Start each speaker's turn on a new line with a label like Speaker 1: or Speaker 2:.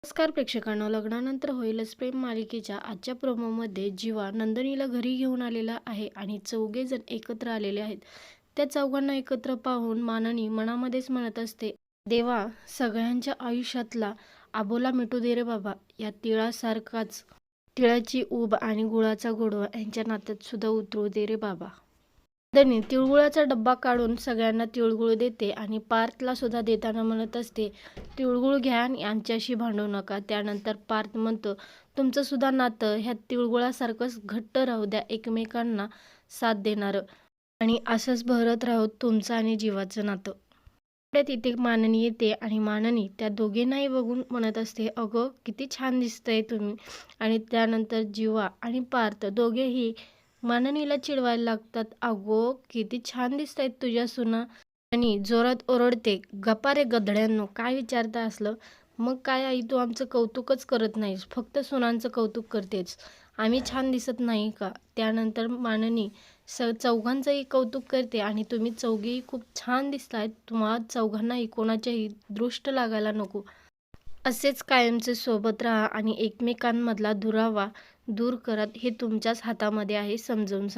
Speaker 1: नमस्कार प्रेक्षकांनो, लग्नानंतर होईलच प्रेम मालिकेच्या आजच्या प्रोमोमध्ये जीवा नंदिनीला घरी घेऊन आलेला आहे आणि चौघे जण एकत्र आलेले आहेत. त्या चौघांना एकत्र पाहून माननी मनामध्येच म्हणत असते, देवा, सगळ्यांच्या आयुष्यातला आबोला मिटू दे रे बाबा. या तिळासारखाच तिळाची ऊब आणि गुळाचा गोडवा यांच्या नात्यात सुद्धा उतरू दे रे बाबा. नंदिनी तिळगुळाचा डब्बा काढून सगळ्यांना तिळगुळ देते आणि पार्थला सुद्धा देताना म्हणत असते, तिळगुळ घ्या आणि यांच्याशी भांडू नका. त्यानंतर पार्थ म्हणतो, तुमचं सुद्धा नातं ह्या तिळगुळासारखंच घट्ट राहू द्या, एकमेकांना साथ देणारं, आणि असंच बहरत राहू तुमचं आणि जीवाचं नातं. पुढे तिथे माननी येते आणि माननी त्या दोघींनाही बघून म्हणत असते, अगं किती छान दिसतंय तुम्ही. आणि त्यानंतर जीवा आणि पार्थ दोघेही माननीला चिडवायला लागतात, अगो किती छान दिसतायत तुझ्या सुना. आणि जोरात ओरडते, गप्पा रे गधड्यांनो, काय विचारता असलं. मग काय आई, तू आमचं कौतुकच करत नाहीस, फक्त सुनांचं कौतुक करतेस, आम्ही छान दिसत नाही का. त्यानंतर माननी चौघांचंही कौतुक करते आणि तुम्ही चौघेही खूप छान दिसतायत, तुम्हा चौघांनाही कोणाच्याही दृष्ट लागायला नको. असेच कायमचे सोबत राहा आणि एकमेकांमधला दुरावा दूर करत हे तुमच्याच हातामध्ये आहे, समजावून